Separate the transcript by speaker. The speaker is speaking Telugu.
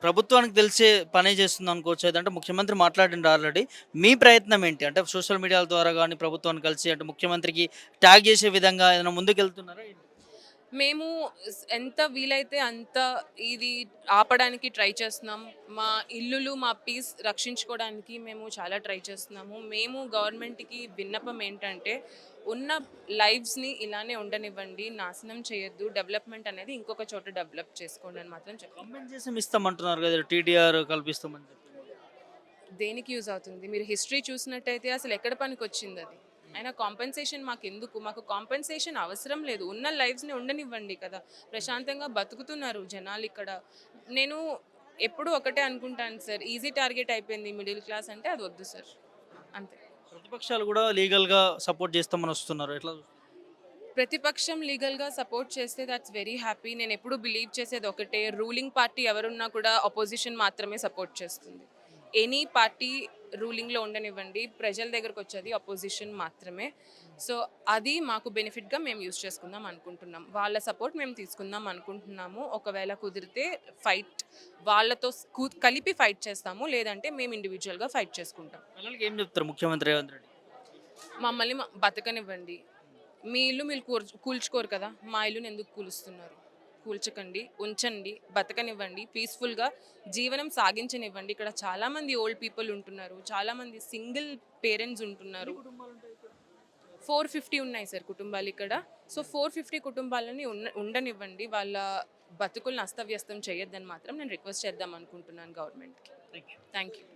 Speaker 1: ప్రభుత్వానికి తెలిసే పనే చేస్తుంది అనుకోవచ్చా? అంటే ముఖ్యమంత్రి మాట్లాడిండు ఆల్రెడీ. మీ ప్రయత్నం ఏంటి? అంటే సోషల్ మీడియాల ద్వారా గాని ప్రభుత్వాన్ని కలిసి అంటే ముఖ్యమంత్రికి ట్యాగ్ చేసే విధంగా ఏదైనా ముందుకెళ్తున్నారా ఏంటి?
Speaker 2: మేము ఎంత వీలైతే అంత ఇది ఆపడానికి ట్రై చేస్తున్నాం. మా ఇల్లులు, మా పీస్ రక్షించుకోవడానికి మేము చాలా ట్రై చేస్తున్నాము. మేము గవర్నమెంట్‌కి విన్నపం ఏంటంటే, ఉన్న లైవ్స్‌ని ఇలానే ఉండనివ్వండి. నాశనం చేయొద్దు. డెవలప్‌మెంట్ అనేది ఇంకొక చోట డెవలప్ చేసుకోండి అని మాత్రం చెప్తున్నాం.
Speaker 1: కాంపెన్సేషన్ ఇస్తామంటున్నారు కదా! టీడీఆర్ కల్పిస్తామని చెప్పి.
Speaker 2: దేనికి యూజ్ అవుతుంది? మీరు హిస్టరీ చూసినట్టయితే అసలు ఎక్కడ పనికొచ్చిందది? అయినా కాంపెన్సేషన్ మాకెందుకు? మాకు కాంపెన్సేషన్ అవసరం లేదు. ఉన్న లైవ్స్‌ని ఉండనివ్వండి కదా! ప్రశాంతంగా బతుకుతున్నారు జనాలిక్కడ. నేను ఎప్పుడూ ఒకటే అనుకుంటాను సార్. ఈజీ టార్గెట్ అయిపోయింది మిడిల్ క్లాస్ అంటే అది వద్దు సార్. అంతే.
Speaker 1: ప్రతిపక్షాలు కూడా లీగల్‌గా సపోర్ట్ చేస్తామని వస్తున్నారు. ఎట్లా చూస్తారు?
Speaker 2: ప్రతిపక్షం లీగల్‌గా సపోర్ట్ చేస్తే దట్స్ వెరీ హ్యాపీ. నేనెప్పుడూ బిలీవ్ చేసేది ఒకటే. రూలింగ్ పార్టీ ఎవరున్నా కూడా అపోజిషన్ మాత్రమే సపోర్ట్ చేస్తుంది. ఎనీ పార్టీ రూలింగ్‌లో ఉండనివ్వండి. ప్రజల దగ్గరకొచ్చేది అపోజిషన్ మాత్రమే. సో, అది మాకు బెనిఫిట్‌గా మేము యూజ్ చేసుకుందాం అనుకుంటున్నాం. వాళ్ళ సపోర్ట్ మేము తీసుకుందాం అనుకుంటున్నాము. ఒకవేళ కుదిరితే ఫైట్ వాళ్ళతో కలిపి ఫైట్ చేస్తాము. లేదంటే మేము ఇండివిడ్యుయల్‌గా ఫైట్ చేసుకుంటాం.
Speaker 1: పిల్లలకి ఏం చెప్తారు ముఖ్యమంత్రి రేవంత్ రెడ్డి?
Speaker 2: మమ్మల్ని బతకనివ్వండి. మీ ఇల్లు మీరు కూల్చుకోరు కదా! మా ఇల్లుని ఎందుకు కూలుస్తున్నారు? కూల్చకండి, ఉంచండి, బతకనివ్వండి, పీస్‌ఫుల్‌గా జీవనం సాగించనివ్వండి. ఇక్కడ చాలామంది ఓల్డ్ పీపుల్ ఉంటున్నారు. చాలామంది సింగిల్ పేరెంట్స్ ఉంటున్నారు. 450 ఉన్నాయి సార్ కుటుంబాలిక్కడ. సో, 450 కుటుంబాలని ఉండనివ్వండి. వాళ్ళ బతుకుల్ని అస్తవ్యస్తం చేయొద్దని మాత్రం నేను రిక్వెస్ట్ చేద్దాం అనుకుంటున్నాను గవర్నమెంట్‌కి.
Speaker 1: Thank you.
Speaker 2: Thank you.